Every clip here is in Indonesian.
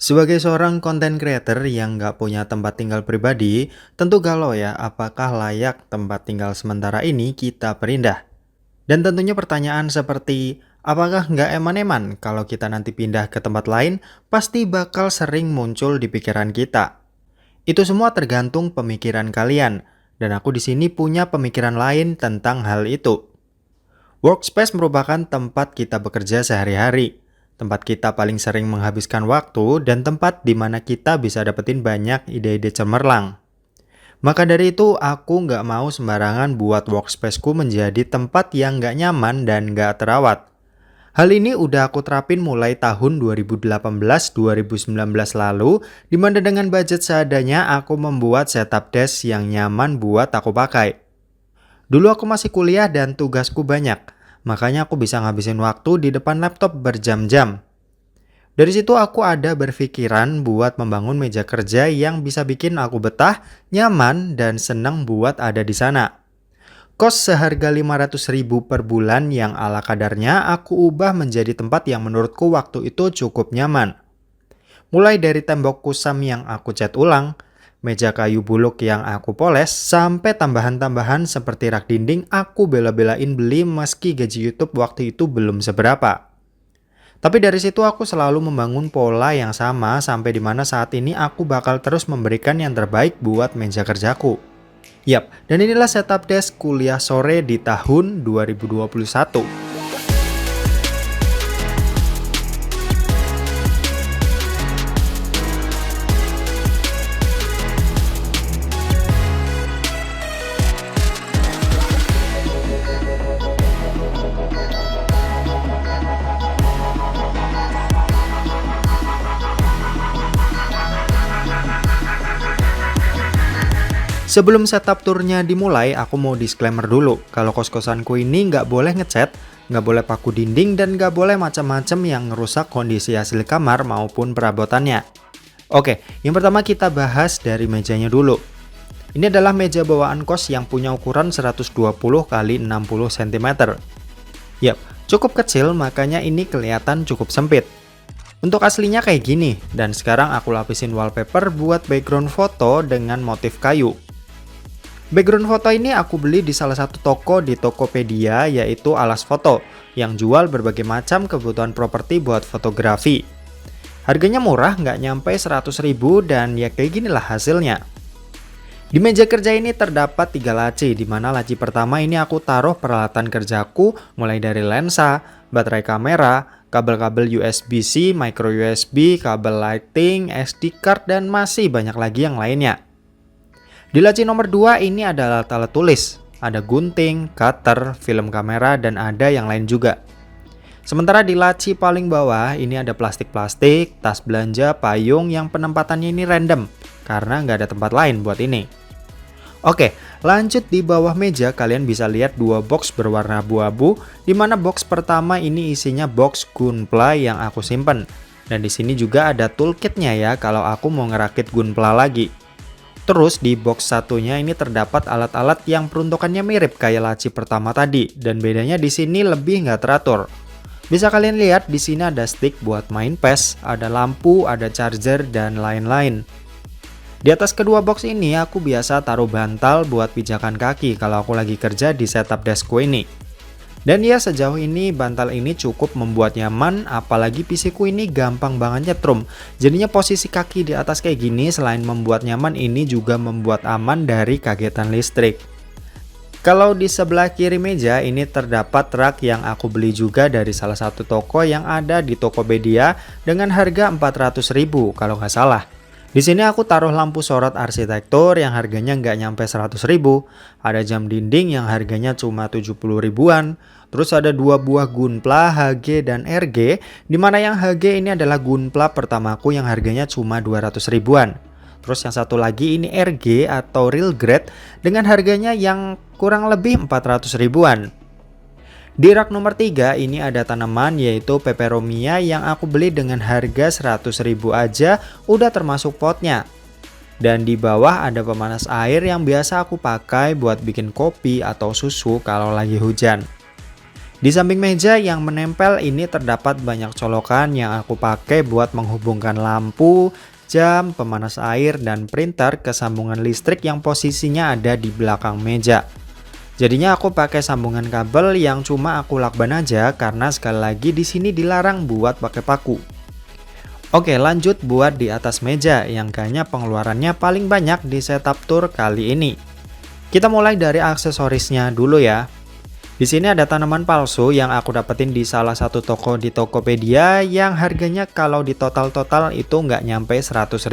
Sebagai seorang content creator yang nggak punya tempat tinggal pribadi, tentu galau ya apakah layak tempat tinggal sementara ini kita pindah. Dan tentunya pertanyaan seperti, apakah nggak eman-eman kalau kita nanti pindah ke tempat lain, pasti bakal sering muncul di pikiran kita. Itu semua tergantung pemikiran kalian, dan aku di sini punya pemikiran lain tentang hal itu. Workspace merupakan tempat kita bekerja sehari-hari, tempat kita paling sering menghabiskan waktu, dan tempat di mana kita bisa dapetin banyak ide-ide cemerlang. Maka dari itu, aku nggak mau sembarangan buat workspaceku menjadi tempat yang nggak nyaman dan nggak terawat. Hal ini udah aku terapin mulai tahun 2018-2019 lalu, di mana dengan budget seadanya aku membuat setup desk yang nyaman buat aku pakai. Dulu aku masih kuliah dan tugasku banyak, makanya aku bisa ngabisin waktu di depan laptop berjam-jam. Dari situ aku ada berpikiran buat membangun meja kerja yang bisa bikin aku betah, nyaman, dan senang buat ada di sana. Kos seharga 500.000 per bulan yang ala kadarnya aku ubah menjadi tempat yang menurutku waktu itu cukup nyaman. Mulai dari tembok kusam yang aku cat ulang, meja kayu buluk yang aku poles, sampai tambahan-tambahan seperti rak dinding aku bela-belain beli meski gaji YouTube waktu itu belum seberapa. Tapi dari situ aku selalu membangun pola yang sama sampai di mana saat ini aku bakal terus memberikan yang terbaik buat meja kerjaku. Yap, dan inilah setup desk kuliah sore di tahun 2021. Sebelum setup turnya dimulai, aku mau disclaimer dulu. Kalau kos-kosanku ini nggak boleh ngecat, nggak boleh paku dinding, dan nggak boleh macam-macam yang ngerusak kondisi asli kamar maupun perabotannya. Oke, yang pertama kita bahas dari mejanya dulu. Ini adalah meja bawaan kos yang punya ukuran 120 x 60 cm. Yap, cukup kecil makanya ini kelihatan cukup sempit. Untuk aslinya kayak gini, dan sekarang aku lapisin wallpaper buat background foto dengan motif kayu. Background foto ini aku beli di salah satu toko di Tokopedia, yaitu Alas Foto, yang jual berbagai macam kebutuhan properti buat fotografi. Harganya murah, nggak nyampe 100.000 dan ya kayak ginilah hasilnya. Di meja kerja ini terdapat 3 laci, di mana laci pertama ini aku taruh peralatan kerjaku mulai dari lensa, baterai kamera, kabel-kabel USB-C, micro USB, kabel lighting, SD card, dan masih banyak lagi yang lainnya. Di laci nomor 2 ini ada alat-alat tulis, ada gunting, cutter, film kamera, dan ada yang lain juga. Sementara di laci paling bawah ini ada plastik-plastik, tas belanja, payung yang penempatannya ini random, karena nggak ada tempat lain buat ini. Oke, lanjut di bawah meja kalian bisa lihat 2 box berwarna abu-abu, di mana box pertama ini isinya box gunpla yang aku simpen. Dan di sini juga ada toolkitnya ya kalau aku mau ngerakit gunpla lagi. Terus di box satunya ini terdapat alat-alat yang peruntukannya mirip kayak laci pertama tadi, dan bedanya di sini lebih nggak teratur. Bisa kalian lihat di sini ada stick buat main PES, ada lampu, ada charger, dan lain-lain. Di atas kedua box ini aku biasa taruh bantal buat pijakan kaki kalau aku lagi kerja di setup deskku ini. Dan ya sejauh ini bantal ini cukup membuat nyaman, apalagi PC-ku ini gampang banget nyetrum. Jadinya posisi kaki di atas kayak gini selain membuat nyaman, ini juga membuat aman dari kagetan listrik. Kalau di sebelah kiri meja ini terdapat rak yang aku beli juga dari salah satu toko yang ada di Tokopedia dengan harga 400.000 kalau nggak salah. Di sini aku taruh lampu sorot arsitektur yang harganya nggak nyampe 100.000, ada jam dinding yang harganya cuma 70 ribuan, terus ada 2 buah gunpla HG dan RG, dimana yang HG ini adalah gunpla pertamaku yang harganya cuma 200 ribuan. Terus yang satu lagi ini RG atau real grade dengan harganya yang kurang lebih 400 ribuan. Di rak nomor 3 ini ada tanaman yaitu peperomia yang aku beli dengan harga 100.000 aja udah termasuk potnya. Dan di bawah ada pemanas air yang biasa aku pakai buat bikin kopi atau susu kalau lagi hujan. Di samping meja yang menempel ini terdapat banyak colokan yang aku pakai buat menghubungkan lampu, jam, pemanas air, dan printer ke sambungan listrik yang posisinya ada di belakang meja. Jadinya aku pakai sambungan kabel yang cuma aku lakban aja karena sekali lagi di sini dilarang buat pakai paku. Oke, lanjut buat di atas meja yang kayaknya pengeluarannya paling banyak di setup tour kali ini. Kita mulai dari aksesorisnya dulu ya. Di sini ada tanaman palsu yang aku dapetin di salah satu toko di Tokopedia yang harganya kalau di total-total itu nggak nyampe 100.000.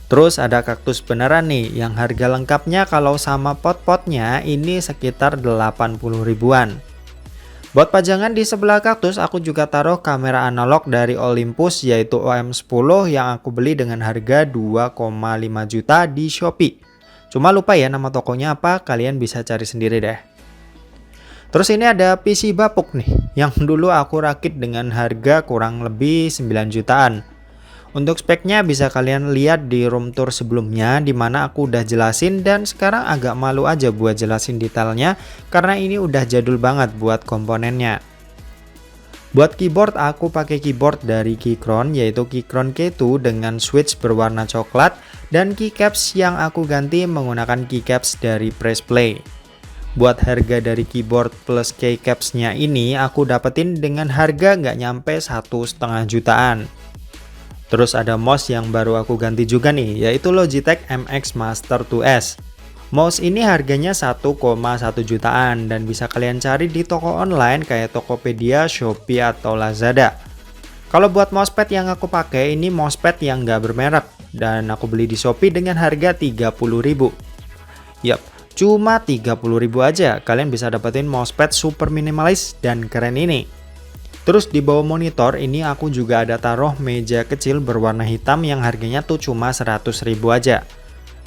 Terus ada kaktus beneran nih yang harga lengkapnya kalau sama pot-potnya ini sekitar 80 ribuan. Buat pajangan di sebelah kaktus aku juga taruh kamera analog dari Olympus yaitu OM10 yang aku beli dengan harga 2,5 juta di Shopee. Cuma lupa ya nama tokonya apa, kalian bisa cari sendiri deh. Terus ini ada PC bapuk nih, yang dulu aku rakit dengan harga kurang lebih 9 jutaan. Untuk speknya bisa kalian lihat di room tour sebelumnya di mana aku udah jelasin dan sekarang agak malu aja buat jelasin detailnya karena ini udah jadul banget buat komponennya. Buat keyboard aku pakai keyboard dari Keychron yaitu Keychron K2 dengan switch berwarna coklat dan keycaps yang aku ganti menggunakan keycaps dari Press Play. Buat harga dari keyboard plus keycapsnya ini aku dapetin dengan harga nggak nyampe 1,5 jutaan. Terus ada mouse yang baru aku ganti juga nih, yaitu Logitech MX Master 2S. Mouse ini harganya 1,1 jutaan dan bisa kalian cari di toko online kayak Tokopedia, Shopee, atau Lazada. Kalau buat mousepad yang aku pakai ini mousepad yang nggak bermerek dan aku beli di Shopee dengan harga 30.000. Yap. Cuma 30.000 aja kalian bisa dapetin mousepad super minimalis dan keren ini. Terus di bawah monitor ini aku juga ada taruh meja kecil berwarna hitam yang harganya tuh cuma 100.000 aja.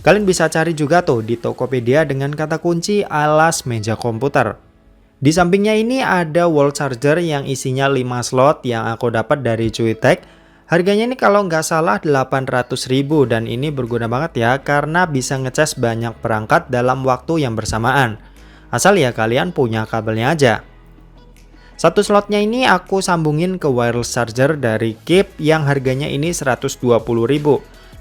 Kalian bisa cari juga tuh di Tokopedia dengan kata kunci alas meja komputer. Di sampingnya ini ada wall charger yang isinya 5 slot yang aku dapat dari Cuitek. Harganya ini kalau nggak salah 800.000 dan ini berguna banget ya karena bisa ngecas banyak perangkat dalam waktu yang bersamaan. Asal ya kalian punya kabelnya aja. Satu slotnya ini aku sambungin ke wireless charger dari Keep yang harganya ini 120.000.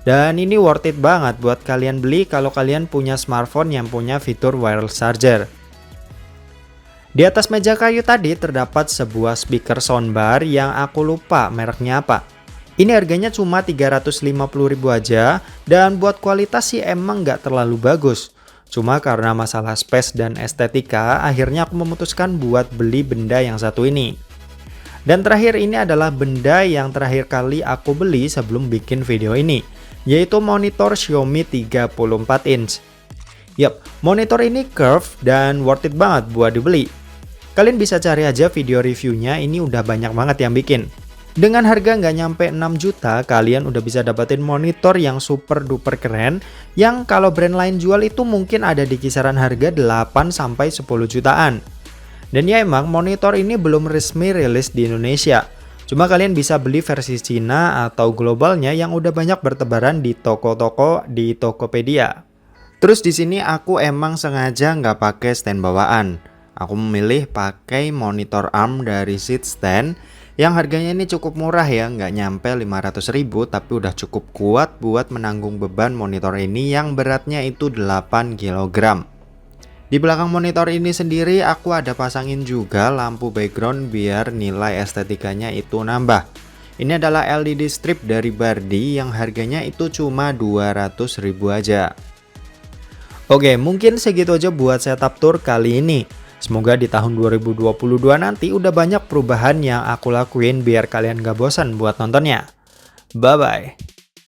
Dan ini worth it banget buat kalian beli kalau kalian punya smartphone yang punya fitur wireless charger. Di atas meja kayu tadi terdapat sebuah speaker soundbar yang aku lupa mereknya apa. Ini harganya cuma 350.000 aja dan buat kualitas sih emang nggak terlalu bagus. Cuma karena masalah space dan estetika akhirnya aku memutuskan buat beli benda yang satu ini. Dan terakhir ini adalah benda yang terakhir kali aku beli sebelum bikin video ini, yaitu monitor Xiaomi 34 inch. Yap, monitor ini curve dan worth it banget buat dibeli. Kalian bisa cari aja video reviewnya, ini udah banyak banget yang bikin. Dengan harga nggak nyampe 6 juta, kalian udah bisa dapetin monitor yang super duper keren, yang kalau brand lain jual itu mungkin ada di kisaran harga 8-10 jutaan. Dan ya emang monitor ini belum resmi rilis di Indonesia. Cuma kalian bisa beli versi Cina atau globalnya yang udah banyak bertebaran di toko-toko di Tokopedia. Terus di sini aku emang sengaja nggak pakai stand bawaan. Aku memilih pakai monitor arm dari Seatstand yang harganya ini cukup murah ya, nggak nyampe 500.000 tapi udah cukup kuat buat menanggung beban monitor ini yang beratnya itu 8 kg. Di belakang monitor ini sendiri aku ada pasangin juga lampu background biar nilai estetikanya itu nambah. Ini adalah LED strip dari Bardi yang harganya itu cuma 200.000 aja. Oke, mungkin segitu aja buat setup tour kali ini. Semoga di tahun 2022 nanti udah banyak perubahan yang aku lakuin biar kalian gak bosan buat nontonnya. Bye-bye.